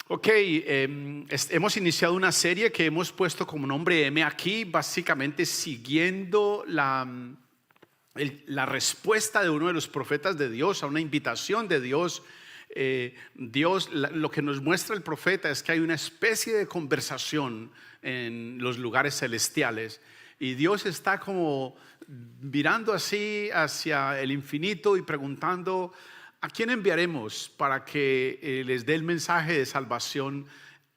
Ok, hemos iniciado una serie que hemos puesto como nombre M aquí, básicamente siguiendo la respuesta de uno de los profetas de Dios a una invitación de Dios. Lo que nos muestra el profeta es que hay una especie de conversación en los lugares celestiales y Dios está como mirando así hacia el infinito y preguntando: ¿a quién enviaremos para que les dé el mensaje de salvación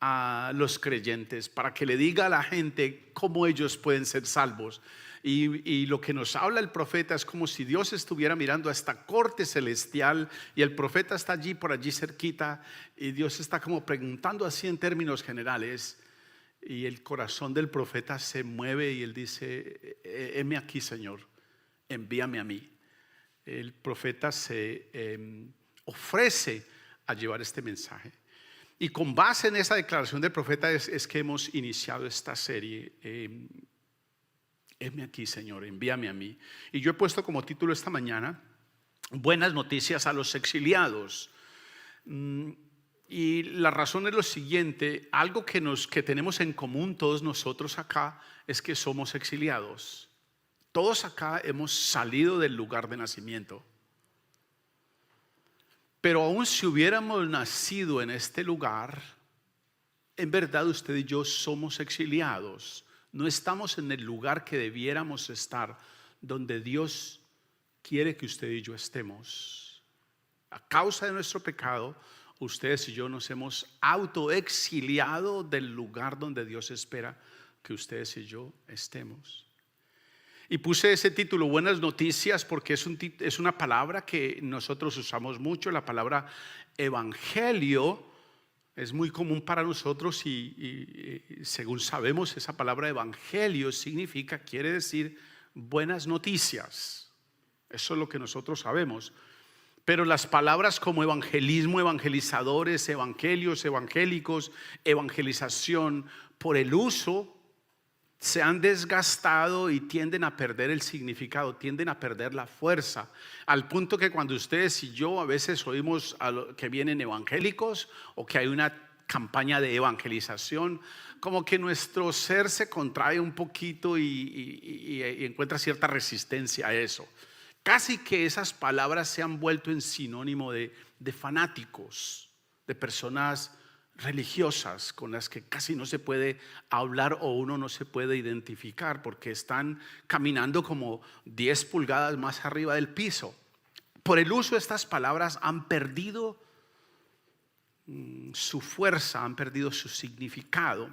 a los creyentes? Para que le diga a la gente cómo ellos pueden ser salvos. Y lo que nos habla el profeta es como si Dios estuviera mirando a esta corte celestial y el profeta está allí, por allí cerquita, y Dios está como preguntando así en términos generales. Y el corazón del profeta se mueve y él dice: heme aquí, Señor, envíame a mí. El profeta se ofrece a llevar este mensaje. Y con base en esa declaración del profeta es que hemos iniciado esta serie. Heme aquí, Señor, envíame a mí. Y yo he puesto como título esta mañana: buenas noticias a los exiliados. Y la razón es lo siguiente: algo que tenemos en común todos nosotros acá es que somos exiliados. Todos acá hemos salido del lugar de nacimiento. Pero aun si hubiéramos nacido en este lugar, en verdad usted y yo somos exiliados. No estamos en el lugar que debiéramos estar, donde Dios quiere que usted y yo estemos. A causa de nuestro pecado, ustedes y yo nos hemos autoexiliado del lugar donde Dios espera que ustedes y yo estemos. Y puse ese título, buenas noticias, porque es una palabra que nosotros usamos mucho. La palabra evangelio es muy común para nosotros y según sabemos, esa palabra evangelio quiere decir buenas noticias. Eso es lo que nosotros sabemos. Pero las palabras como evangelismo, evangelizadores, evangelios, evangélicos, evangelización, por el uso se han desgastado y tienden a perder el significado, tienden a perder la fuerza, al punto que cuando ustedes y yo a veces oímos que vienen evangélicos o que hay una campaña de evangelización, como que nuestro ser se contrae un poquito y encuentra cierta resistencia a eso. Casi que esas palabras se han vuelto en sinónimo de fanáticos, de personas religiosas con las que casi no se puede hablar o uno no se puede identificar porque están caminando como 10 pulgadas más arriba del piso. Por el uso de estas palabras han perdido su fuerza, han perdido su significado.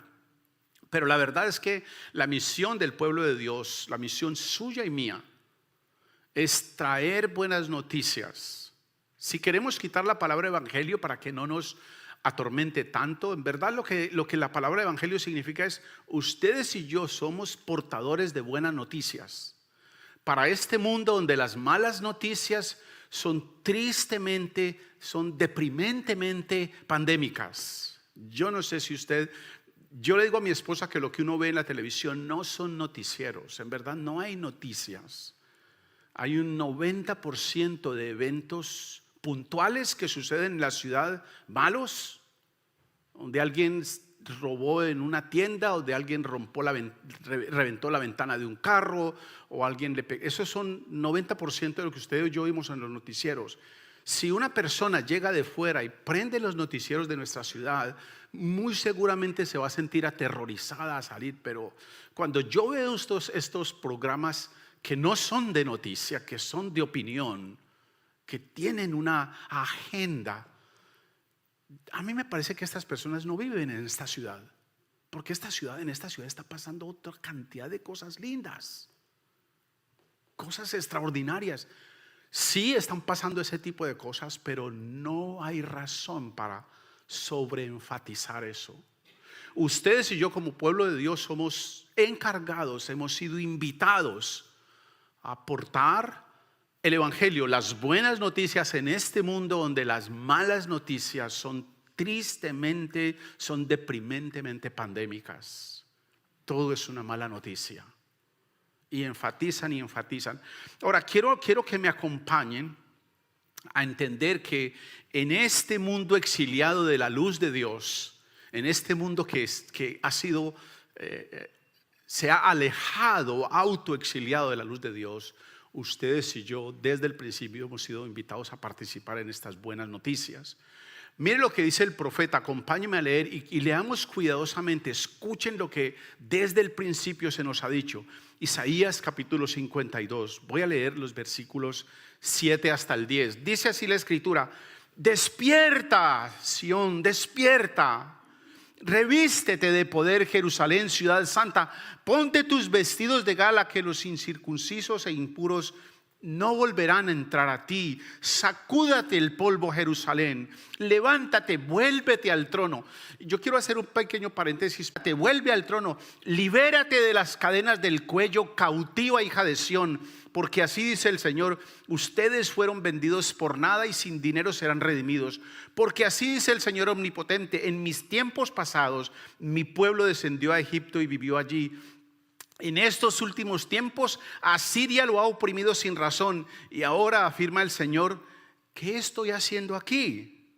Pero la verdad es que la misión del pueblo de Dios, la misión suya y mía, es traer buenas noticias. Si queremos quitar la palabra evangelio para que no nos atormente tanto, en verdad lo que la palabra evangelio significa es: ustedes y yo somos portadores de buenas noticias para este mundo donde las malas noticias son tristemente, son deprimentemente pandémicas. Yo no sé si yo le digo a mi esposa que lo que uno ve en la televisión no son noticieros. En verdad no hay noticias. Hay un 90% de eventos puntuales que suceden en la ciudad, malos, donde alguien robó en una tienda o de alguien reventó la ventana de un carro o alguien le pegó. Esos son 90% de lo que usted y yo vimos en los noticieros. Si una persona llega de fuera y prende los noticieros de nuestra ciudad, muy seguramente se va a sentir aterrorizada a salir. Pero cuando yo veo estos programas que no son de noticia, que son de opinión, que tienen una agenda, a mí me parece que estas personas no viven en esta ciudad, porque en esta ciudad está pasando otra cantidad de cosas lindas, cosas extraordinarias. Sí están pasando ese tipo de cosas, pero no hay razón para sobreenfatizar eso. Ustedes y yo como pueblo de Dios somos encargados, hemos sido invitados a aportar el evangelio, las buenas noticias en este mundo donde las malas noticias son deprimentemente pandémicas. Todo es una mala noticia. Y enfatizan. Ahora quiero que me acompañen a entender que en este mundo exiliado de la luz de Dios, en este mundo que ha sido, se ha alejado, autoexiliado de la luz de Dios, ustedes y yo desde el principio hemos sido invitados a participar en estas buenas noticias. Miren lo que dice el profeta, acompáñenme a leer y leamos cuidadosamente, escuchen lo que desde el principio se nos ha dicho. Isaías capítulo 52, voy a leer los versículos 7 hasta el 10. Dice así la escritura: despierta, Sión, despierta, revístete de poder, Jerusalén, ciudad santa, ponte tus vestidos de gala, que los incircuncisos e impuros no volverán a entrar a ti. Sacúdate el polvo, Jerusalén, levántate, vuélvete al trono. Yo quiero hacer un pequeño paréntesis. Te vuelve al trono, libérate de las cadenas del cuello, cautiva hija de Sión, porque así dice el Señor: ustedes fueron vendidos por nada y sin dinero serán redimidos. Porque así dice el Señor omnipotente: en mis tiempos pasados mi pueblo descendió a Egipto y vivió allí. En estos últimos tiempos Asiria lo ha oprimido sin razón. Y ahora afirma el Señor: ¿qué estoy haciendo aquí?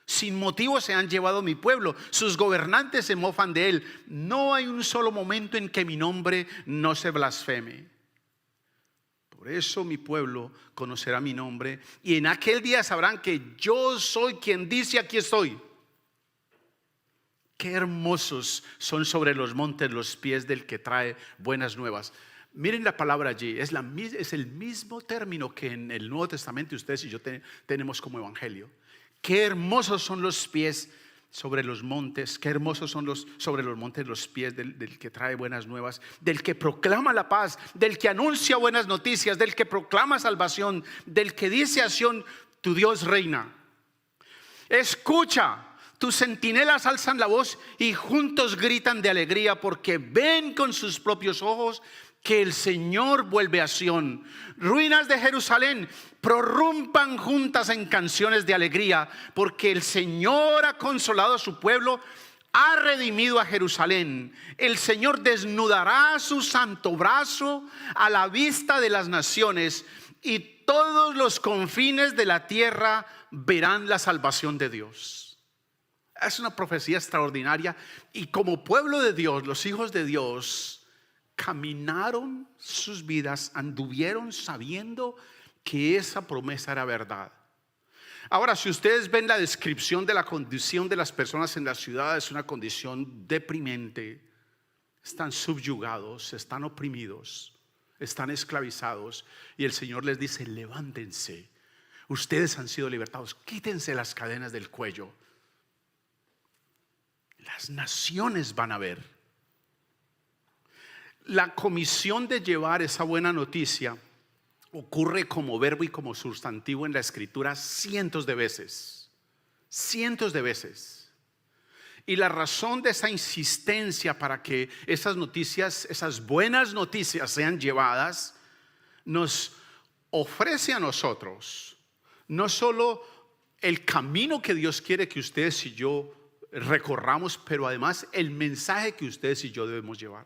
Sin motivo se han llevado mi pueblo, sus gobernantes se mofan de él. No hay un solo momento en que mi nombre no se blasfeme. Por eso mi pueblo conocerá mi nombre, y en aquel día sabrán que yo soy quien dice: aquí estoy. Qué hermosos son sobre los montes los pies del que trae buenas nuevas. Miren la palabra allí, es el mismo término que en el Nuevo Testamento ustedes y yo tenemos como evangelio. Qué hermosos son los pies sobre los montes, qué hermosos son sobre los montes los pies del que trae buenas nuevas, del que proclama la paz, del que anuncia buenas noticias, del que proclama salvación, del que dice a Sión: tu Dios reina. Escucha, tus centinelas alzan la voz y juntos gritan de alegría, porque ven con sus propios ojos que el Señor vuelve a Sión. Ruinas de Jerusalén, prorrumpan juntas en canciones de alegría, porque el Señor ha consolado a su pueblo, ha redimido a Jerusalén. El Señor desnudará su santo brazo a la vista de las naciones, y todos los confines de la tierra verán la salvación de Dios. Es una profecía extraordinaria, y como pueblo de Dios, los hijos de Dios caminaron sus vidas, anduvieron sabiendo que esa promesa era verdad. Ahora, si ustedes ven la descripción de la condición de las personas en la ciudad, es una condición deprimente. Están subyugados, están oprimidos, están esclavizados, y el Señor les dice: levántense, ustedes han sido libertados, quítense las cadenas del cuello. Las naciones van a ver. La comisión de llevar esa buena noticia ocurre como verbo y como sustantivo en la Escritura cientos de veces. Cientos de veces. Y la razón de esa insistencia para que esas noticias, esas buenas noticias sean llevadas, nos ofrece a nosotros no solo el camino que Dios quiere que ustedes y yo recorramos, pero además el mensaje que ustedes y yo debemos llevar.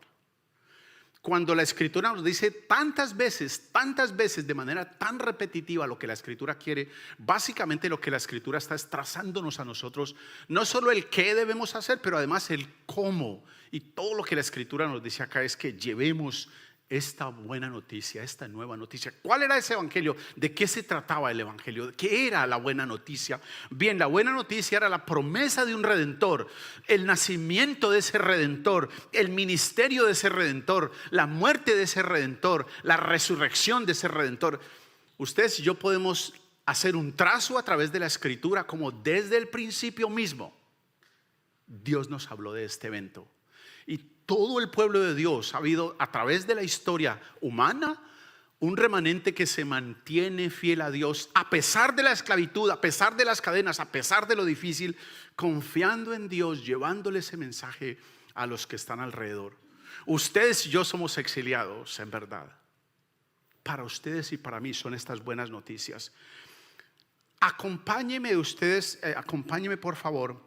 Cuando la Escritura nos dice tantas veces de manera tan repetitiva lo que la Escritura quiere, básicamente lo que la Escritura está es trazándonos a nosotros no solo el qué debemos hacer, pero además el cómo. Y todo lo que la Escritura nos dice acá es que llevemos esta buena noticia, esta nueva noticia. ¿Cuál era ese evangelio? ¿De qué se trataba el evangelio? ¿Qué era la buena noticia? Bien, la buena noticia era la promesa de un redentor, el nacimiento de ese redentor, el ministerio de ese redentor, la muerte de ese redentor, la resurrección de ese redentor. Ustedes y yo podemos hacer un trazo a través de la Escritura, como desde el principio mismo Dios nos habló de este evento. Y todo el pueblo de Dios ha habido a través de la historia humana un remanente que se mantiene fiel a Dios a pesar de la esclavitud, a pesar de las cadenas, a pesar de lo difícil, confiando en Dios, llevándole ese mensaje a los que están alrededor. Ustedes y yo somos exiliados, en verdad. Para ustedes y para mí son estas buenas noticias. Acompáñenme por favor,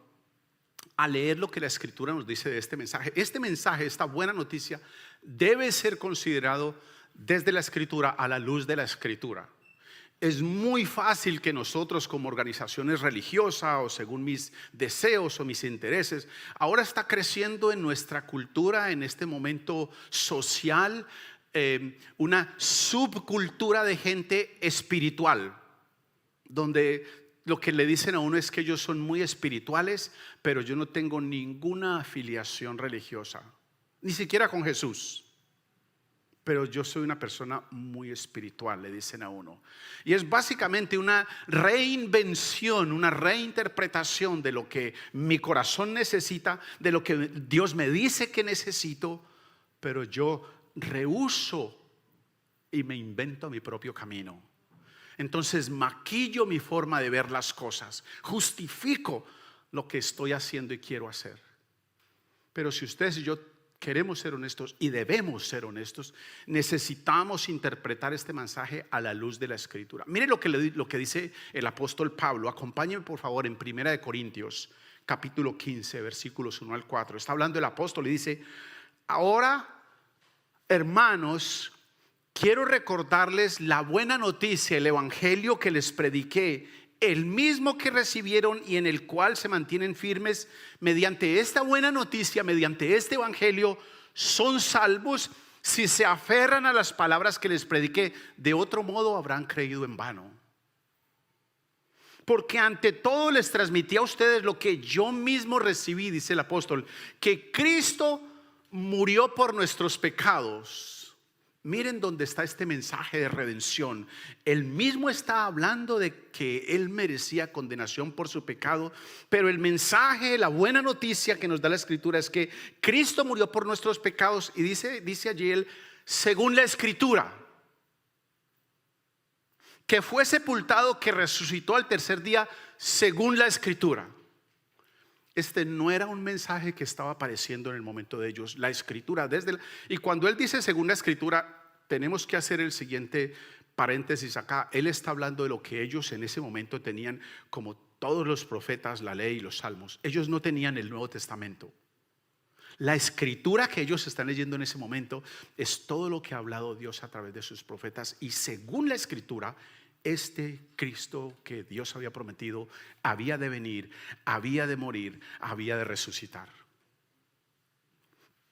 a leer lo que la Escritura nos dice de este mensaje. Este mensaje, esta buena noticia, debe ser considerado desde la Escritura, a la luz de la Escritura. Es muy fácil que nosotros como organizaciones religiosas o según mis deseos o mis intereses, ahora está creciendo en nuestra cultura, en este momento social, una subcultura de gente espiritual, donde lo que le dicen a uno es que ellos son muy espirituales, pero yo no tengo ninguna afiliación religiosa, ni siquiera con Jesús. Pero yo soy una persona muy espiritual, le dicen a uno. Y es básicamente una reinvención, una reinterpretación de lo que mi corazón necesita, de lo que Dios me dice que necesito, pero yo rehúso y me invento mi propio camino. Entonces maquillo mi forma de ver las cosas, justifico lo que estoy haciendo y quiero hacer. Pero si ustedes y yo queremos ser honestos y debemos ser honestos, necesitamos interpretar este mensaje a la luz de la Escritura. Mire lo que dice el apóstol Pablo. Acompáñenme por favor en 1 Corintios capítulo 15 versículos 1 al 4. Está hablando el apóstol y dice: ahora, hermanos, quiero recordarles la buena noticia, el evangelio que les prediqué, el mismo que recibieron y en el cual se mantienen firmes. Mediante esta buena noticia, mediante este evangelio, son salvos si se aferran a las palabras que les prediqué. De otro modo habrán creído en vano. Porque ante todo les transmití a ustedes lo que yo mismo recibí, dice el apóstol, que Cristo murió por nuestros pecados. Miren dónde está este mensaje de redención. Él mismo está hablando de que él merecía condenación por su pecado, pero el mensaje, la buena noticia que nos da la Escritura es que Cristo murió por nuestros pecados. Y dice allí él, según la Escritura, que fue sepultado, que resucitó al tercer día, según la Escritura. Este no era un mensaje que estaba apareciendo en el momento de ellos. La Escritura y cuando él dice según la Escritura, tenemos que hacer el siguiente paréntesis acá. Él está hablando de lo que ellos en ese momento tenían, como todos los profetas, la ley y los salmos. Ellos no tenían el Nuevo Testamento. La Escritura que ellos están leyendo en ese momento es todo lo que ha hablado Dios a través de sus profetas. Y según la Escritura, este Cristo que Dios había prometido había de venir, había de morir, había de resucitar.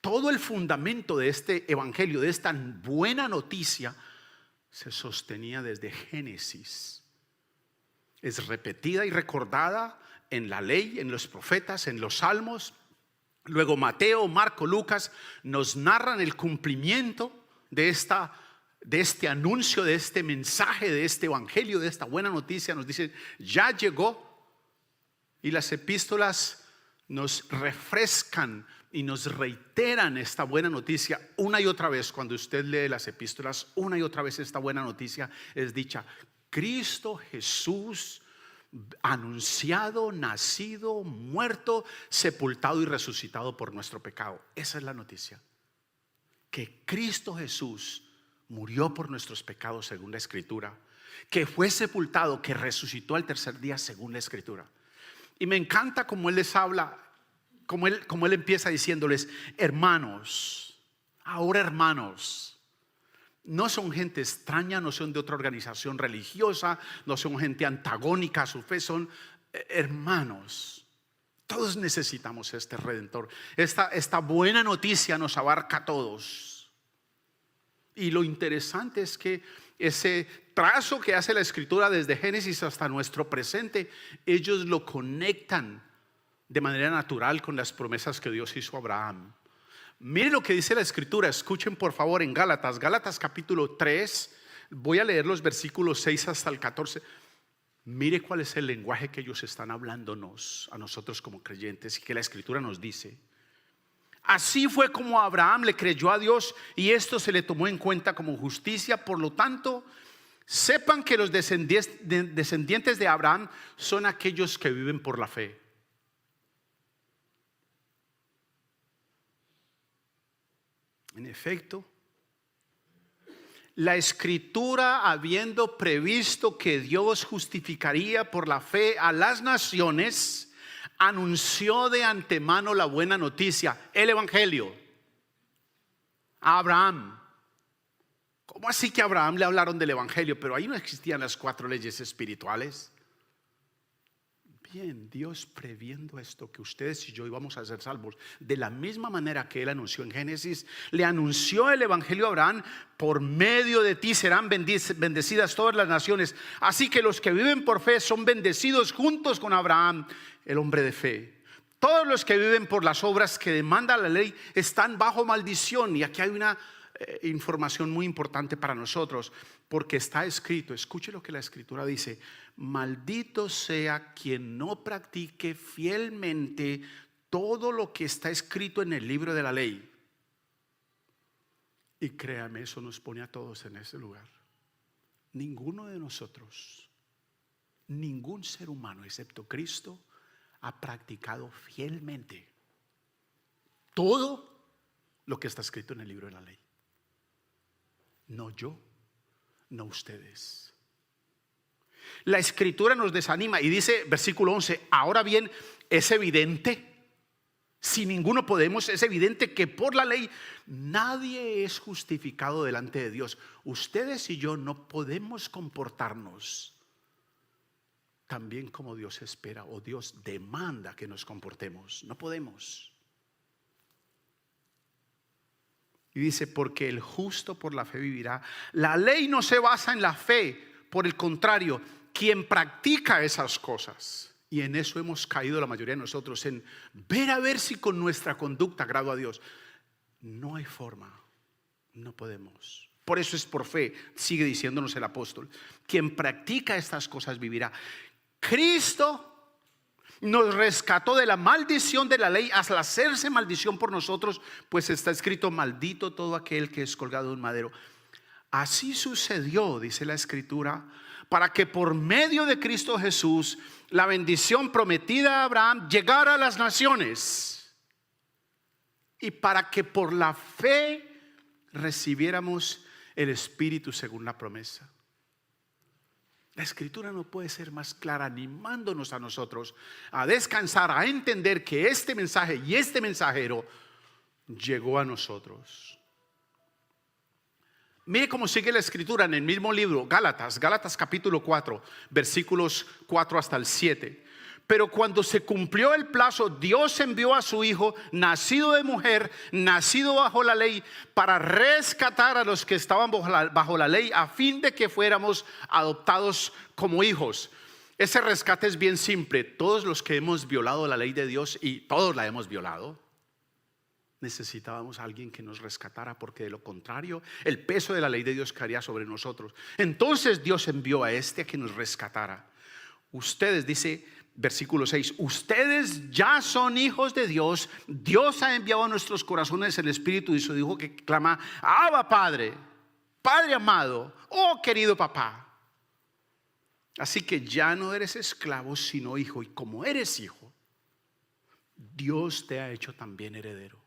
Todo el fundamento de este evangelio, de esta buena noticia, se sostenía desde Génesis. Es repetida y recordada en la ley, en los profetas, en los salmos. Luego Mateo, Marco, Lucas nos narran el cumplimiento de este anuncio, de este mensaje, de este evangelio, de esta buena noticia. Nos dicen, ya llegó. Y las epístolas nos refrescan y nos reiteran esta buena noticia una y otra vez. Cuando usted lee las epístolas, una y otra vez esta buena noticia es dicha: Cristo Jesús, anunciado, nacido, muerto, sepultado y resucitado por nuestro pecado. Esa es la noticia, que Cristo Jesús murió por nuestros pecados según la Escritura, que fue sepultado, que resucitó al tercer día según la Escritura. Y me encanta cómo él les habla, como él empieza diciéndoles: hermanos, ahora hermanos. No son gente extraña, no son de otra organización religiosa, no son gente antagónica a su fe, son hermanos. Todos necesitamos este Redentor. Esta buena noticia nos abarca a todos. Y lo interesante es que ese trazo que hace la Escritura desde Génesis hasta nuestro presente, ellos lo conectan de manera natural con las promesas que Dios hizo a Abraham. Mire lo que dice la Escritura. Escuchen por favor en Gálatas capítulo 3. Voy a leer los versículos 6 hasta el 14. Mire cuál es el lenguaje que ellos están hablándonos a nosotros como creyentes, y que la Escritura nos dice: así fue como Abraham le creyó a Dios y esto se le tomó en cuenta como justicia. Por lo tanto, sepan que los descendientes de Abraham son aquellos que viven por la fe. En efecto, la Escritura, habiendo previsto que Dios justificaría por la fe a las naciones, anunció de antemano la buena noticia, el evangelio, a Abraham. ¿Cómo así que a Abraham le hablaron del evangelio? Pero ahí no existían las 4 leyes espirituales. Bien, Dios previendo esto, que ustedes y yo íbamos a ser salvos, de la misma manera que Él anunció en Génesis, le anunció el evangelio a Abraham: por medio de ti serán bendecidas todas las naciones. Así que los que viven por fe son bendecidos juntos con Abraham, el hombre de fe. Todos los que viven por las obras que demanda la ley están bajo maldición. Y aquí hay una información muy importante para nosotros, porque está escrito, escuche lo que la escritura dice: maldito sea quien no practique fielmente todo lo que está escrito en el libro de la ley. Y créame, eso nos pone a todos en ese lugar. Ninguno de nosotros, ningún ser humano excepto Cristo, ha practicado fielmente todo lo que está escrito en el libro de la ley. No yo, no ustedes. La escritura nos desanima y dice, versículo 11: ahora bien, es evidente, si ninguno podemos, es evidente que por la ley nadie es justificado delante de Dios. Ustedes y yo no podemos comportarnos también como Dios espera o Dios demanda que nos comportemos. No podemos. Y dice: porque el justo por la fe vivirá. La ley no se basa en la fe, por el contrario, quien practica esas cosas. Y en eso hemos caído la mayoría de nosotros, en ver a ver si con nuestra conducta agrado a Dios. No hay forma, no podemos. Por eso es por fe, sigue diciéndonos el apóstol. Quien practica estas cosas vivirá. Cristo nos rescató de la maldición de la ley al hacerse maldición por nosotros, pues está escrito: maldito todo aquel que es colgado de un madero. Así sucedió, dice la escritura, para que por medio de Cristo Jesús la bendición prometida a Abraham llegara a las naciones, y para que por la fe recibiéramos el Espíritu según la promesa. La escritura no puede ser más clara, animándonos a nosotros a descansar, a entender que este mensaje y este mensajero llegó a nosotros. Mire cómo sigue la escritura en el mismo libro, Gálatas capítulo 4, versículos 4 hasta el 7. Pero cuando se cumplió el plazo, Dios envió a su Hijo, nacido de mujer, nacido bajo la ley, para rescatar a los que estaban bajo la ley, a fin de que fuéramos adoptados como hijos. Ese rescate es bien simple. Todos los que hemos violado la ley de Dios, y todos la hemos violado, necesitábamos a alguien que nos rescatara, porque de lo contrario el peso de la ley de Dios caería sobre nosotros. Entonces Dios envió a este a que nos rescatara. Ustedes, dice versículo 6, ustedes ya son hijos de Dios. Dios ha enviado a nuestros corazones el Espíritu y su Hijo, que clama: Abba, Padre, Padre amado, oh querido papá. Así que ya no eres esclavo, sino hijo. Y como eres hijo, Dios te ha hecho también heredero.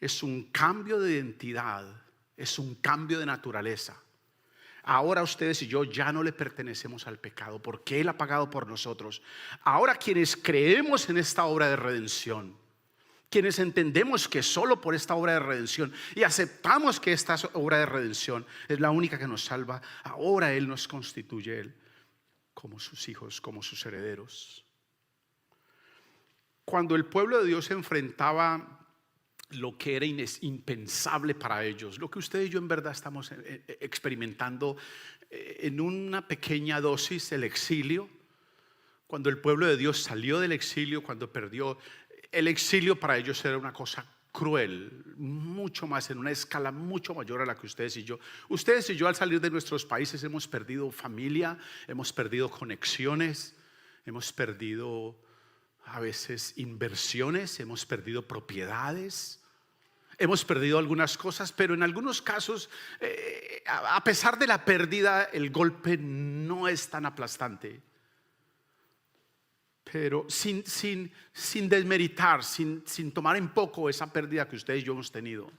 Es un cambio de identidad, es un cambio de naturaleza. Ahora ustedes y yo ya no le pertenecemos al pecado, porque Él ha pagado por nosotros. Ahora quienes creemos en esta obra de redención, quienes entendemos que solo por esta obra de redención y aceptamos que esta obra de redención es la única que nos salva, ahora Él nos constituye Él como sus hijos, como sus herederos. Cuando el pueblo de Dios se enfrentaba lo que era impensable para ellos, lo que usted y yo en verdad estamos experimentando en una pequeña dosis, el exilio. Cuando el pueblo de Dios salió del exilio, cuando perdió el exilio, para ellos era una cosa cruel, mucho más, en una escala mucho mayor a la que ustedes y yo. Ustedes y yo, al salir de nuestros países, hemos perdido familia, hemos perdido conexiones, hemos perdido a veces inversiones, hemos perdido propiedades, hemos perdido algunas cosas, pero en algunos casos, a pesar de la pérdida, el golpe no es tan aplastante. Pero sin desmeritar, sin tomar en poco esa pérdida que ustedes y yo hemos tenido,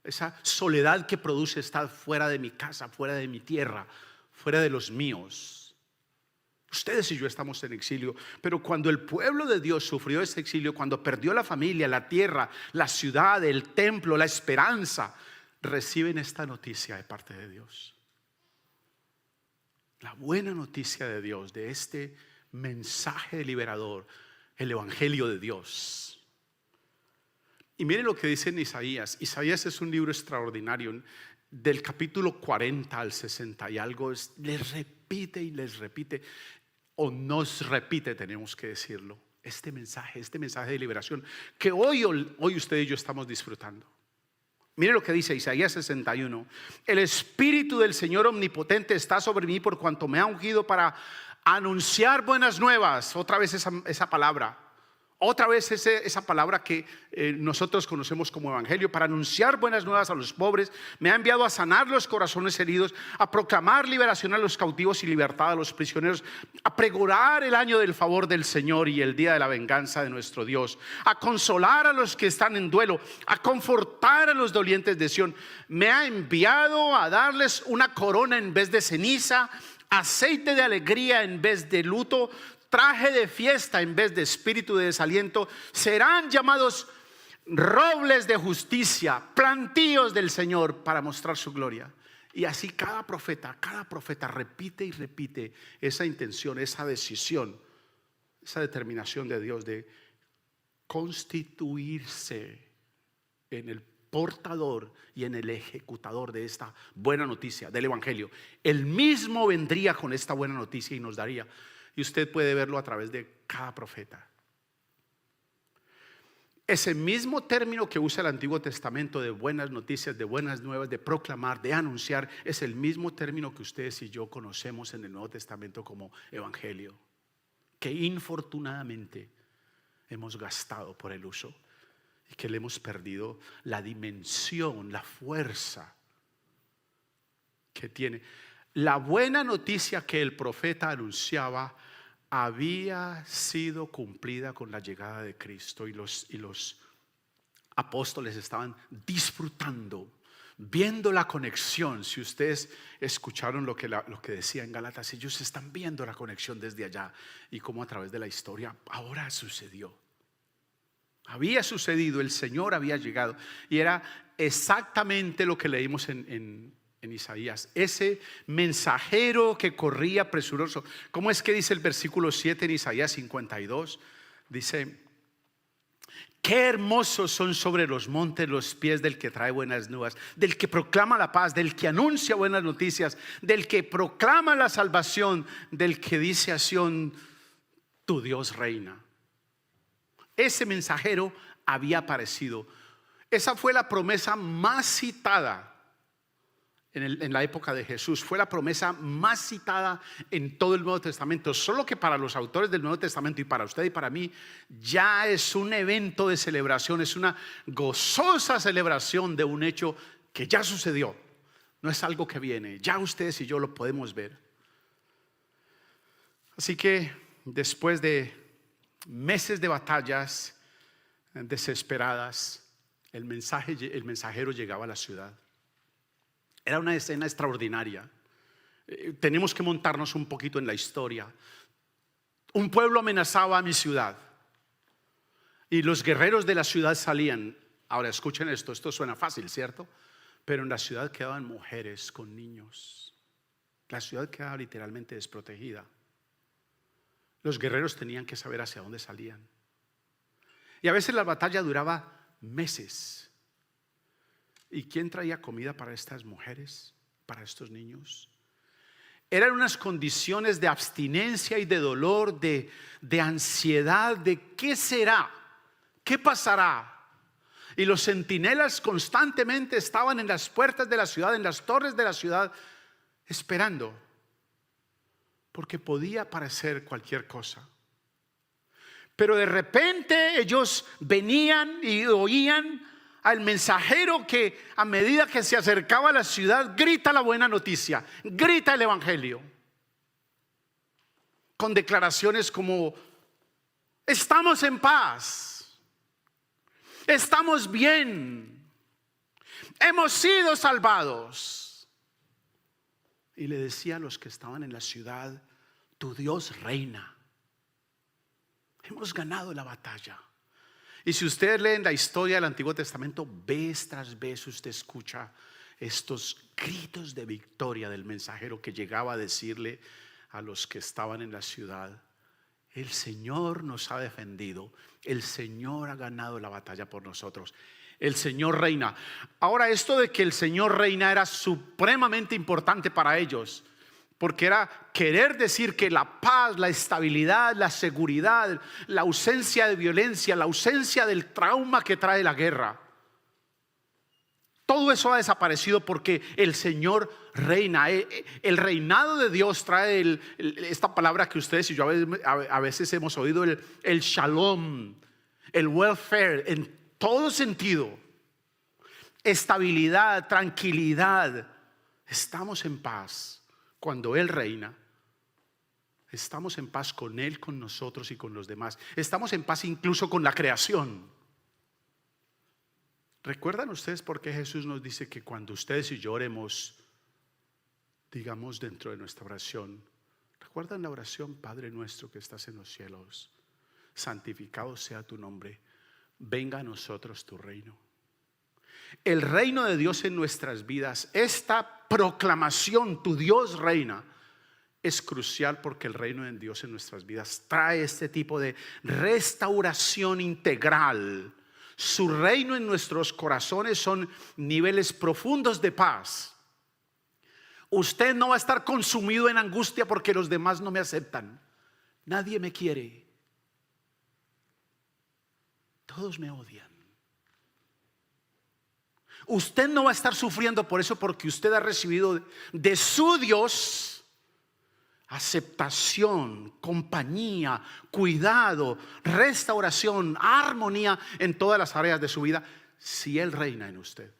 esa soledad que produce estar fuera de mi casa, fuera de mi tierra, fuera de los míos. Ustedes y yo estamos en exilio, pero cuando el pueblo de Dios sufrió ese exilio, cuando perdió la familia, la tierra, la ciudad, el templo, la esperanza, reciben esta noticia de parte de Dios. La buena noticia de Dios, de este mensaje liberador, el Evangelio de Dios. Y miren lo que dice en Isaías. Isaías es un libro extraordinario. Del capítulo 40 al 60 y algo, les repite y les repite, o nos repite, tenemos que decirlo, este mensaje de liberación que hoy usted y yo estamos disfrutando. Mire lo que dice Isaías 61. El Espíritu del Señor Omnipotente está sobre mí por cuanto me ha ungido para anunciar buenas nuevas. Otra vez esa palabra. Otra vez esa palabra que nosotros conocemos como evangelio, para anunciar buenas nuevas a los pobres. Me ha enviado a sanar los corazones heridos, a proclamar liberación a los cautivos y libertad a los prisioneros, a pregonar el año del favor del Señor y el día de la venganza de nuestro Dios, a consolar a los que están en duelo, a confortar a los dolientes de Sión. Me ha enviado a darles una corona en vez de ceniza, aceite de alegría en vez de luto, traje de fiesta en vez de espíritu de desaliento. Serán llamados robles de justicia, plantíos del Señor para mostrar su gloria. Y así cada profeta repite y repite esa intención, esa decisión, esa determinación de Dios de constituirse en el portador y en el ejecutador de esta buena noticia del evangelio. Él mismo vendría con esta buena noticia y nos daría. Y usted puede verlo a través de cada profeta. Ese mismo término que usa el Antiguo Testamento de buenas noticias, de buenas nuevas, de proclamar, de anunciar, es el mismo término que ustedes y yo conocemos en el Nuevo Testamento como evangelio, que infortunadamente hemos gastado por el uso y que le hemos perdido la dimensión, la fuerza que tiene. La buena noticia que el profeta anunciaba había sido cumplida con la llegada de Cristo, y los apóstoles estaban disfrutando, viendo la conexión. Si ustedes escucharon lo que decía en Gálatas, ellos están viendo la conexión desde allá y cómo a través de la historia ahora sucedió. Había sucedido, el Señor había llegado, y era exactamente lo que leímos en Isaías, ese mensajero que corría presuroso. ¿Cómo es que dice el versículo 7 en Isaías 52? Dice: qué hermosos son sobre los montes los pies del que trae buenas nuevas, del que proclama la paz, del que anuncia buenas noticias, del que proclama la salvación, del que dice a Sión: tu Dios reina. Ese mensajero había aparecido. Esa fue la promesa más citada en la época de Jesús. Fue la promesa más citada en todo el Nuevo Testamento. Solo que para los autores del Nuevo Testamento y para usted y para mí ya es un evento de celebración, es una gozosa celebración de un hecho que ya sucedió. No es algo que viene, ya ustedes y yo lo podemos ver. Así que después de meses de batallas desesperadas, el mensajero llegaba a la ciudad. Era una escena extraordinaria. Tenemos que montarnos un poquito en la historia. Un pueblo amenazaba a mi ciudad y los guerreros de la ciudad salían. Ahora escuchen esto suena fácil, ¿cierto? Pero en la ciudad quedaban mujeres con niños. La ciudad quedaba literalmente desprotegida. Los guerreros tenían que saber hacia dónde salían. Y a veces la batalla duraba meses. ¿Y quién traía comida para estas mujeres, para estos niños? Eran unas condiciones de abstinencia y de dolor, de ansiedad, de ¿qué será? ¿Qué pasará? Y los centinelas constantemente estaban en las puertas de la ciudad, en las torres de la ciudad, esperando, porque podía parecer cualquier cosa. Pero de repente ellos venían y oían al mensajero que a medida que se acercaba a la ciudad grita la buena noticia, grita el evangelio, con declaraciones como: estamos en paz, estamos bien, hemos sido salvados. Y le decía a los que estaban en la ciudad: tu Dios reina, hemos ganado la batalla. Y si ustedes leen la historia del Antiguo Testamento, vez tras vez usted escucha estos gritos de victoria del mensajero que llegaba a decirle a los que estaban en la ciudad: el Señor nos ha defendido, el Señor ha ganado la batalla por nosotros, el Señor reina. Ahora, esto de que el Señor reina era supremamente importante para ellos, porque era querer decir que la paz, la estabilidad, la seguridad, la ausencia de violencia, la ausencia del trauma que trae la guerra, todo eso ha desaparecido porque el Señor reina. El reinado de Dios trae esta palabra que ustedes y yo a veces hemos oído, el shalom, el welfare, en todo sentido. Estabilidad, tranquilidad. Estamos en paz cuando Él reina. Estamos en paz con Él, con nosotros y con los demás. Estamos en paz incluso con la creación. ¿Recuerdan ustedes por qué Jesús nos dice que cuando ustedes y yo oremos, digamos dentro de nuestra oración? ¿Recuerdan la oración? Padre nuestro que estás en los cielos, santificado sea tu nombre, venga a nosotros tu reino. El reino de Dios en nuestras vidas, esta proclamación, tu Dios reina, es crucial porque el reino de Dios en nuestras vidas trae este tipo de restauración integral. Su reino en nuestros corazones son niveles profundos de paz. Usted no va a estar consumido en angustia porque los demás no me aceptan. Nadie me quiere. Todos me odian. Usted no va a estar sufriendo por eso porque usted ha recibido de su Dios aceptación, compañía, cuidado, restauración, armonía en todas las áreas de su vida, si Él reina en usted.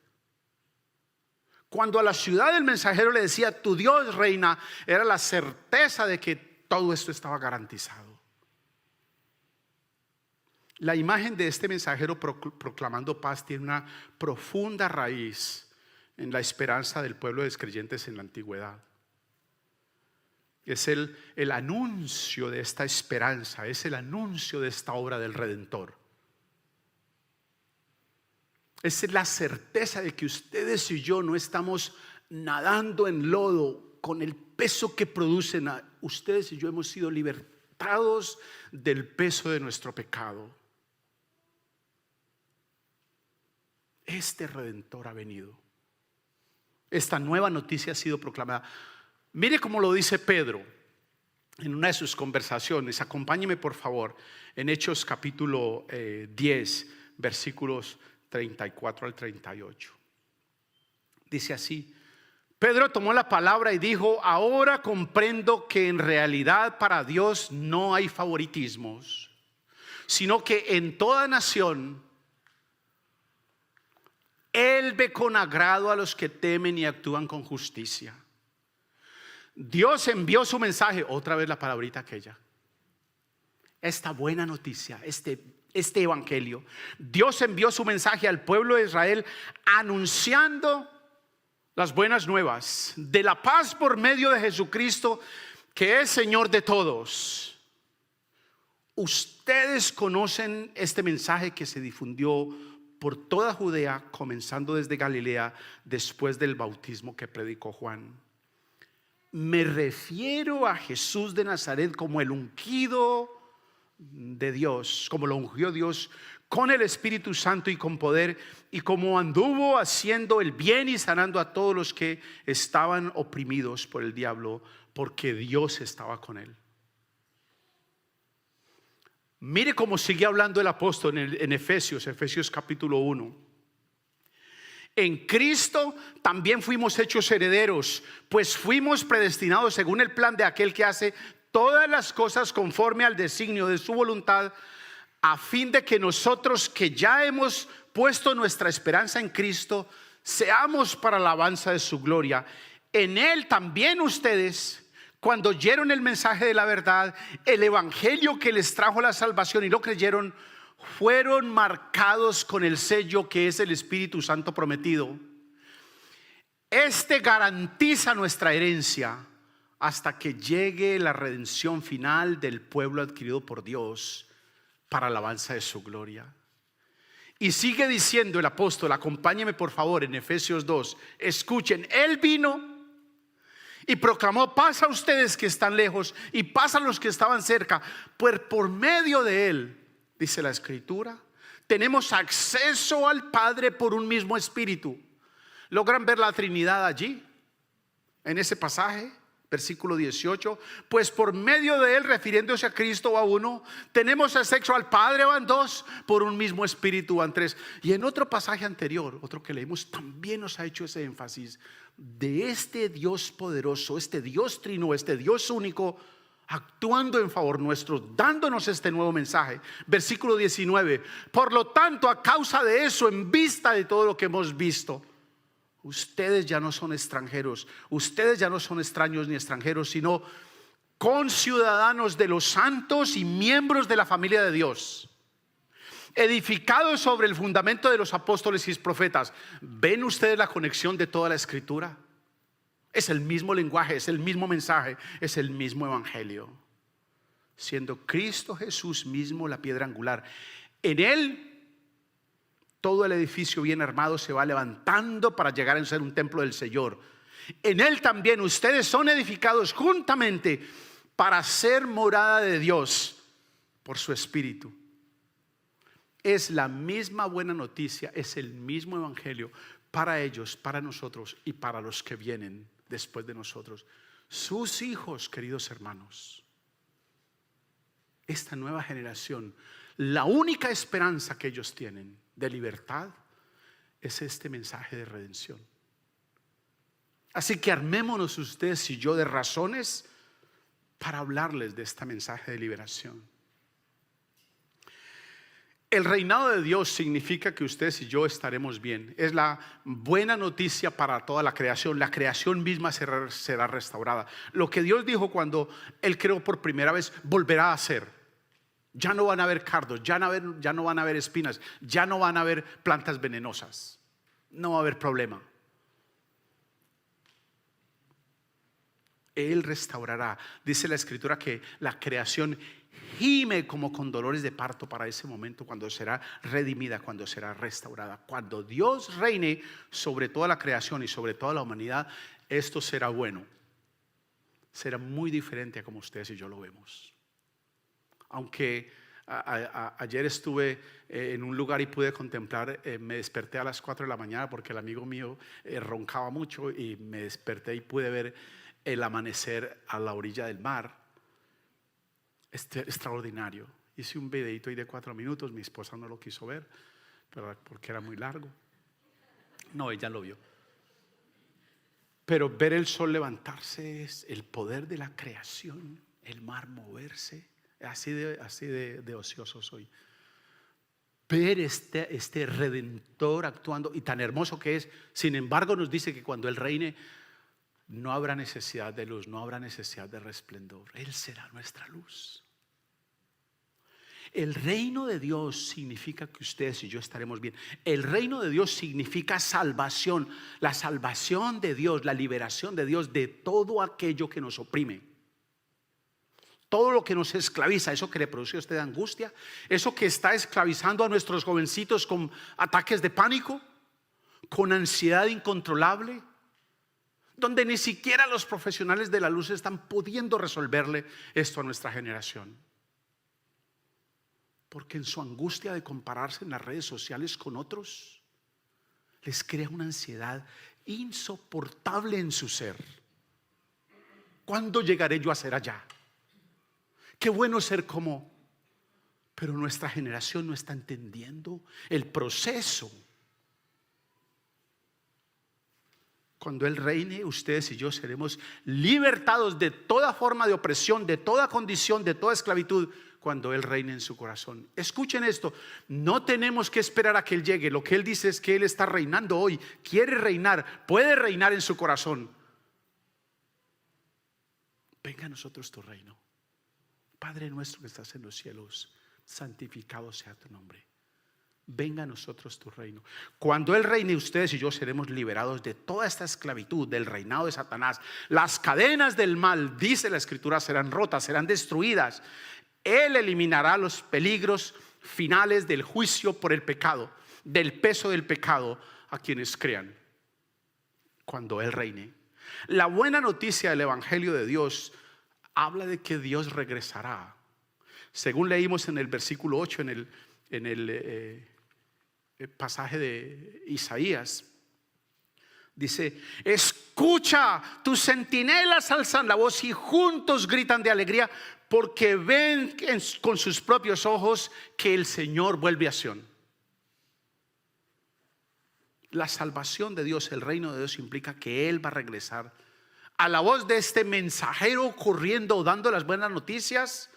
Cuando a la ciudad del mensajero le decía tu Dios reina, era la certeza de que todo esto estaba garantizado. La imagen de este mensajero proclamando paz tiene una profunda raíz en la esperanza del pueblo de creyentes en la antigüedad. Es el anuncio de esta esperanza, es el anuncio de esta obra del Redentor. Es la certeza de que ustedes y yo no estamos nadando en lodo con el peso que producen. Ustedes y yo hemos sido libertados del peso de nuestro pecado. Este Redentor ha venido. Esta nueva noticia ha sido proclamada. Mire cómo lo dice Pedro en una de sus conversaciones. Acompáñeme por favor en Hechos capítulo 10 versículos 34 al 38. Dice así: Pedro tomó la palabra y dijo: ahora comprendo que en realidad para Dios no hay favoritismos, sino que en toda nación Él ve con agrado a los que temen y actúan con justicia. Dios envió su mensaje, otra vez la palabrita aquella, esta buena noticia, este evangelio. Dios envió su mensaje al pueblo de Israel anunciando las buenas nuevas de la paz por medio de Jesucristo, que es Señor de todos. Ustedes conocen este mensaje que se difundió por toda Judea, comenzando desde Galilea, después del bautismo que predicó Juan. Me refiero a Jesús de Nazaret como el ungido de Dios, como lo ungió Dios con el Espíritu Santo y con poder, y como anduvo haciendo el bien y sanando a todos los que estaban oprimidos por el diablo, porque Dios estaba con él. Mire cómo sigue hablando el apóstol en Efesios capítulo 1. En Cristo también fuimos hechos herederos, pues fuimos predestinados según el plan de aquel que hace todas las cosas conforme al designio de su voluntad, a fin de que nosotros que ya hemos puesto nuestra esperanza en Cristo, seamos para la alabanza de su gloria. En Él también ustedes, cuando oyeron el mensaje de la verdad, el evangelio que les trajo la salvación y lo creyeron, fueron marcados con el sello que es el Espíritu Santo prometido. Este garantiza nuestra herencia hasta que llegue la redención final del pueblo adquirido por Dios para alabanza de su gloria. Y sigue diciendo el apóstol, acompáñeme por favor en Efesios 2. Escuchen, Él vino y proclamó paz a ustedes que están lejos y paz a los que estaban cerca. Pues por medio de Él, dice la Escritura, tenemos acceso al Padre por un mismo Espíritu. ¿Logran ver la Trinidad allí? En ese pasaje, versículo 18. Pues por medio de Él, refiriéndose a Cristo, va uno. Tenemos acceso al Padre, van dos. Por un mismo Espíritu, van tres. Y en otro pasaje anterior, otro que leímos, también nos ha hecho ese énfasis de este Dios poderoso, este Dios trino, este Dios único, actuando en favor nuestro, dándonos este nuevo mensaje. Versículo 19. Por lo tanto, a causa de eso, en vista de todo lo que hemos visto, ustedes ya no son extranjeros, ustedes ya no son extraños ni extranjeros, sino conciudadanos de los santos y miembros de la familia de Dios, edificados sobre el fundamento de los apóstoles y profetas. ¿Ven ustedes la conexión de toda la Escritura? Es el mismo lenguaje, es el mismo mensaje, es el mismo evangelio, siendo Cristo Jesús mismo la piedra angular. En Él todo el edificio bien armado se va levantando para llegar a ser un templo del Señor. En Él también ustedes son edificados juntamente para ser morada de Dios por su Espíritu. Es la misma buena noticia, es el mismo evangelio para ellos, para nosotros y para los que vienen después de nosotros. Sus hijos, queridos hermanos, esta nueva generación, la única esperanza que ellos tienen de libertad es este mensaje de redención. Así que armémonos ustedes y yo de razones para hablarles de este mensaje de liberación. El reinado de Dios significa que ustedes y yo estaremos bien. Es la buena noticia para toda la creación. La creación misma será restaurada. Lo que Dios dijo cuando Él creó por primera vez, volverá a hacer. Ya no van a haber cardos, ya no van a haber espinas, ya no van a haber plantas venenosas. No va a haber problema. Él restaurará. Dice la Escritura que la creación gime como con dolores de parto para ese momento, cuando será redimida, cuando será restaurada. Cuando Dios reine sobre toda la creación y sobre toda la humanidad, esto será bueno. Será muy diferente a como ustedes y yo lo vemos. Aunque ayer estuve en un lugar y pude contemplar, me desperté a las 4 de la mañana porque el amigo mío roncaba mucho, y me desperté y pude ver el amanecer a la orilla del mar. Extraordinario. Hice un videito ahí de 4 minutos, mi esposa no lo quiso ver porque era muy largo. No, ella lo vio. Pero ver el sol levantarse es el poder de la creación, el mar moverse. Así de ocioso soy. Ver este Redentor actuando, y tan hermoso que es. Sin embargo, nos dice que cuando Él reine, no habrá necesidad de luz, no habrá necesidad de resplendor. Él será nuestra luz. El reino de Dios significa que ustedes y yo estaremos bien. El reino de Dios significa salvación. La salvación de Dios, la liberación de Dios de todo aquello que nos oprime. Todo lo que nos esclaviza, eso que le produce a usted angustia, eso que está esclavizando a nuestros jovencitos con ataques de pánico, con ansiedad incontrolable, donde ni siquiera los profesionales de la luz están pudiendo resolverle esto a nuestra generación. Porque en su angustia de compararse en las redes sociales con otros, les crea una ansiedad insoportable en su ser. ¿Cuándo llegaré yo a ser allá? Qué bueno ser como. Pero nuestra generación no está entendiendo el proceso. Cuando Él reine, ustedes y yo seremos libertados de toda forma de opresión, de toda condición, de toda esclavitud, cuando Él reine en su corazón. Escuchen esto, no tenemos que esperar a que Él llegue. Lo que Él dice es que Él está reinando hoy, quiere reinar, puede reinar en su corazón. Venga a nosotros tu reino. Padre nuestro que estás en los cielos, santificado sea tu nombre. Venga a nosotros tu reino. Cuando Él reine, ustedes y yo seremos liberados de toda esta esclavitud, del reinado de Satanás. Las cadenas del mal, dice la Escritura, serán rotas, serán destruidas. Él eliminará los peligros finales del juicio por el pecado. del peso del pecado a quienes crean cuando Él reine. La buena noticia del Evangelio de Dios habla de que Dios regresará. Según leímos en el versículo 8 en el pasaje de Isaías, dice: escucha, tus centinelas alzan la voz y juntos gritan de alegría, porque ven con sus propios ojos que el Señor vuelve a Sión. La salvación de Dios, el reino de Dios, implica que Él va a regresar. A la voz de este mensajero corriendo, dando las buenas noticias,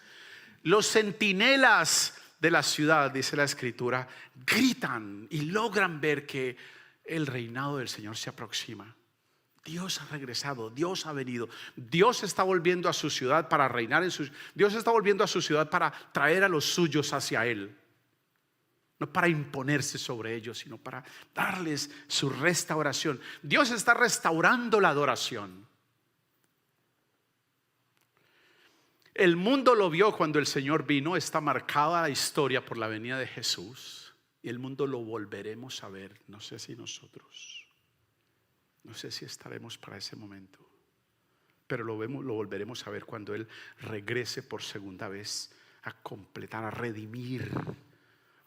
los centinelas de la ciudad, dice la Escritura, gritan y logran ver que el reinado del Señor se aproxima. Dios ha regresado, Dios ha venido, Dios está volviendo a su ciudad para reinar Dios está volviendo a su ciudad para traer a los suyos hacia Él. No para imponerse sobre ellos, sino para darles su restauración. Dios está restaurando la adoración. El mundo lo vio cuando el Señor vino. Está marcada la historia por la venida de Jesús. Y el mundo lo volveremos a ver. No sé si nosotros, no sé si estaremos para ese momento, pero lo volveremos a ver cuando Él regrese por segunda vez a completar, a redimir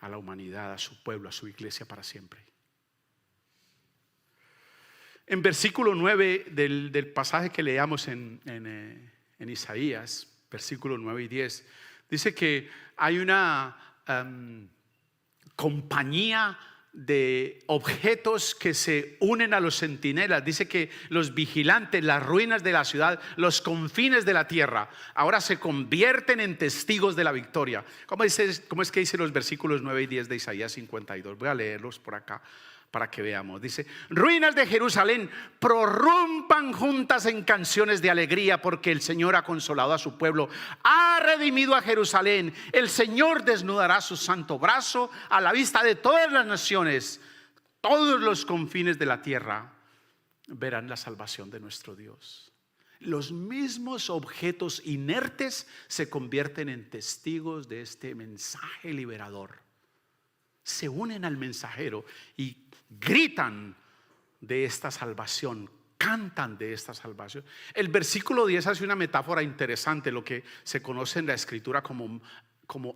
a la humanidad, a su pueblo, a su iglesia para siempre. En versículo 9 del pasaje que leamos en Isaías, versículos 9 y 10, dice que hay una compañía de objetos que se unen a los centinelas. Dice que los vigilantes, las ruinas de la ciudad, los confines de la tierra, ahora se convierten en testigos de la victoria. ¿Cómo es que dice los versículos 9 y 10 de Isaías 52? Voy a leerlos por acá para que veamos. Dice: ruinas de Jerusalén, prorrumpan juntas en canciones de alegría, porque el Señor ha consolado a su pueblo, ha redimido a Jerusalén. El Señor desnudará su santo brazo a la vista de todas las naciones. Todos los confines de la tierra verán la salvación de nuestro Dios. Los mismos objetos inertes se convierten en testigos de este mensaje liberador. Se unen al mensajero y gritan de esta salvación, cantan de esta salvación. El versículo 10 hace una metáfora interesante, lo que se conoce en la Escritura como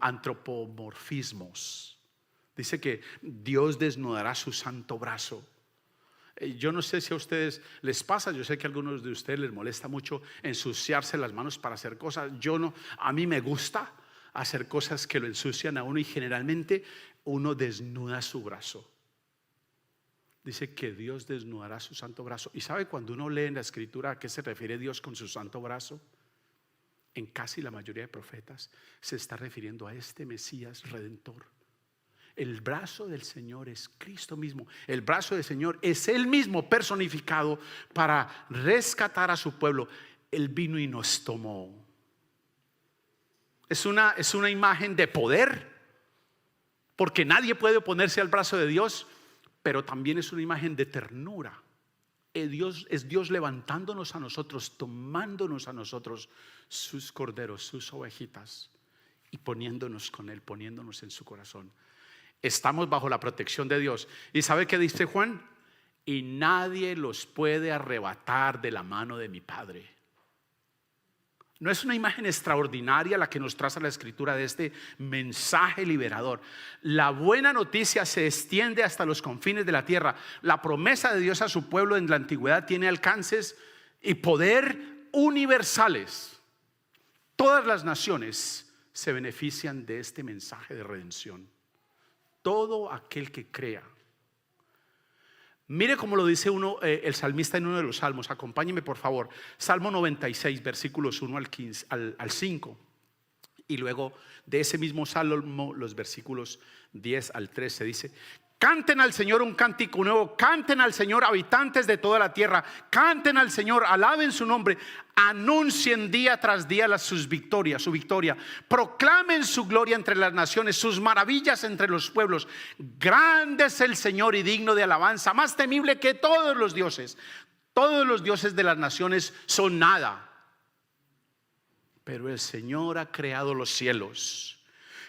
antropomorfismos. Dice que Dios desnudará su santo brazo. Yo no sé si a ustedes les pasa, yo sé que a algunos de ustedes les molesta mucho ensuciarse las manos para hacer cosas. Yo no, a mí me gusta hacer cosas que lo ensucian a uno, y generalmente uno desnuda su brazo. Dice que Dios desnudará su santo brazo. ¿Y sabe cuando uno lee en la Escritura a qué se refiere Dios con su santo brazo? En casi la mayoría de profetas se está refiriendo a este Mesías redentor. El brazo del Señor es Cristo mismo. El brazo del Señor es Él mismo personificado para rescatar a su pueblo. Él vino y nos tomó. Es una imagen de poder, porque nadie puede oponerse al brazo de Dios. Pero también es una imagen de ternura. Es Dios levantándonos a nosotros, tomándonos a nosotros, sus corderos, sus ovejitas, y poniéndonos con Él, poniéndonos en su corazón. Estamos bajo la protección de Dios. ¿Y sabe qué dice Juan? Y nadie los puede arrebatar de la mano de mi Padre. ¿No es una imagen extraordinaria la que nos traza la Escritura de este mensaje liberador? La buena noticia se extiende hasta los confines de la tierra. La promesa de Dios a su pueblo en la antigüedad tiene alcances y poder universales. Todas las naciones se benefician de este mensaje de redención. Todo aquel que crea. Mire cómo lo dice el salmista en uno de los salmos. Acompáñeme por favor. Salmo 96, versículos 1 al 5. Y luego de ese mismo salmo, los versículos 10 al 13, dice: canten al Señor un cántico nuevo, canten al Señor habitantes de toda la tierra, canten al Señor, alaben su nombre, anuncien día tras día su victoria, proclamen su gloria entre las naciones, sus maravillas entre los pueblos. Grande es el Señor y digno de alabanza, más temible que todos los dioses. Todos los dioses de las naciones son nada, pero el Señor ha creado los cielos.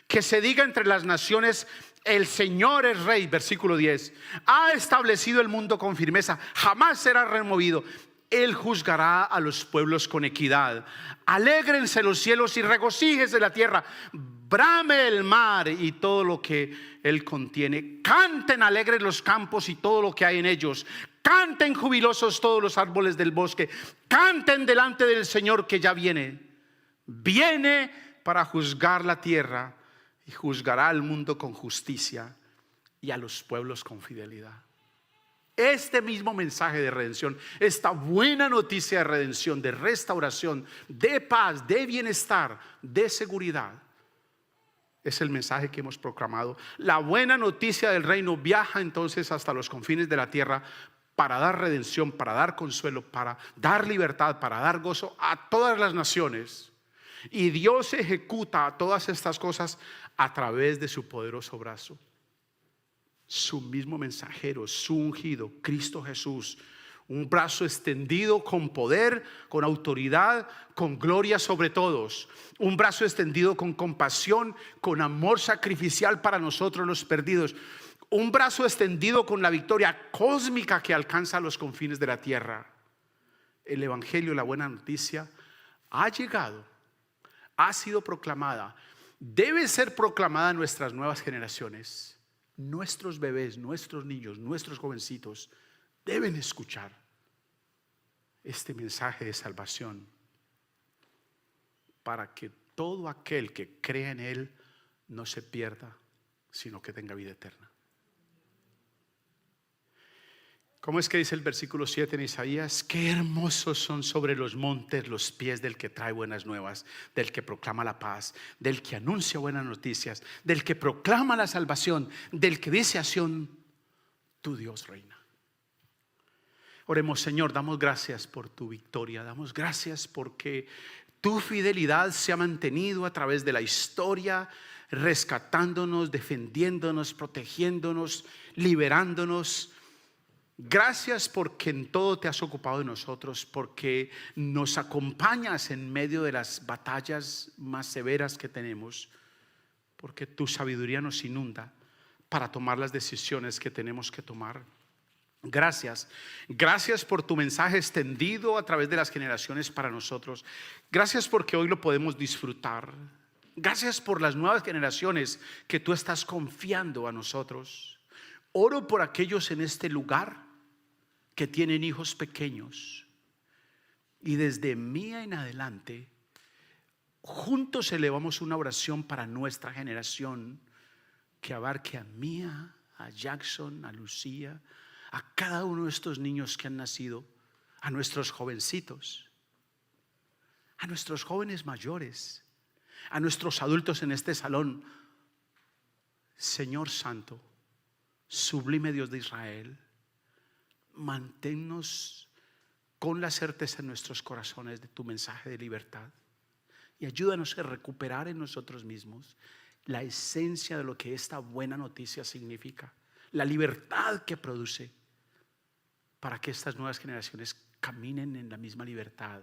Que se diga entre las naciones: El Señor es rey, versículo 10. Ha establecido el mundo con firmeza, jamás será removido. Él juzgará a los pueblos con equidad. Alégrense los cielos y regocíjese la tierra. Brame el mar y todo lo que él contiene. Canten alegres los campos y todo lo que hay en ellos. Canten jubilosos todos los árboles del bosque. Canten delante del Señor que ya viene. Viene para juzgar la tierra y juzgará al mundo con justicia y a los pueblos con fidelidad. Este mismo mensaje de redención, esta buena noticia de redención, de restauración, de paz, de bienestar, de seguridad, es el mensaje que hemos proclamado. La buena noticia del reino viaja entonces hasta los confines de la tierra para dar redención, para dar consuelo, para dar libertad, para dar gozo a todas las naciones. Y Dios ejecuta todas estas cosas a través de su poderoso brazo. Su mismo mensajero, su ungido, Cristo Jesús. Un brazo extendido con poder, con autoridad, con gloria sobre todos. Un brazo extendido con compasión, con amor sacrificial para nosotros los perdidos. Un brazo extendido con la victoria cósmica que alcanza los confines de la tierra. El evangelio, la buena noticia, ha llegado, ha sido proclamada, debe ser proclamada a nuestras nuevas generaciones. Nuestros bebés, nuestros niños, nuestros jovencitos deben escuchar este mensaje de salvación para que todo aquel que crea en él no se pierda, sino que tenga vida eterna. ¿Cómo es que dice el versículo 7 en Isaías? Qué hermosos son sobre los montes los pies del que trae buenas nuevas, del que proclama la paz, del que anuncia buenas noticias, del que proclama la salvación, del que dice a Sión, tu Dios reina. Oremos, Señor, damos gracias por tu victoria, damos gracias porque tu fidelidad se ha mantenido a través de la historia, rescatándonos, defendiéndonos, protegiéndonos, liberándonos. Gracias porque en todo te has ocupado de nosotros, porque nos acompañas en medio de las batallas más severas que tenemos, porque tu sabiduría nos inunda para tomar las decisiones que tenemos que tomar. Gracias, gracias por tu mensaje extendido a través de las generaciones para nosotros. Gracias porque hoy lo podemos disfrutar. Gracias por las nuevas generaciones que tú estás confiando a nosotros. Oro por aquellos en este lugar que tienen hijos pequeños y desde mía en adelante juntos elevamos una oración para nuestra generación que abarque a Mía, a Jackson, a Lucía, a cada uno de estos niños que han nacido, a nuestros jovencitos, a nuestros jóvenes mayores, a nuestros adultos en este salón. Señor Santo, sublime Dios de Israel, manténnos con la certeza en nuestros corazones de tu mensaje de libertad y ayúdanos a recuperar en nosotros mismos la esencia de lo que esta buena noticia significa, la libertad que produce, para que estas nuevas generaciones caminen en la misma libertad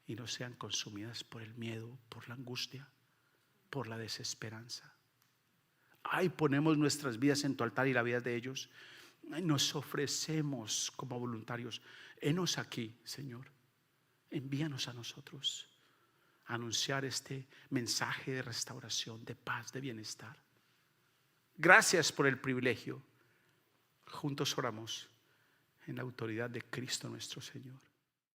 y no sean consumidas por el miedo, por la angustia, por la desesperanza. Ay, ponemos nuestras vidas en tu altar y la vida de ellos. Nos ofrecemos como voluntarios. Henos aquí, Señor. Envíanos a nosotros a anunciar este mensaje de restauración, de paz, de bienestar. Gracias por el privilegio. Juntos oramos en la autoridad de Cristo nuestro Señor.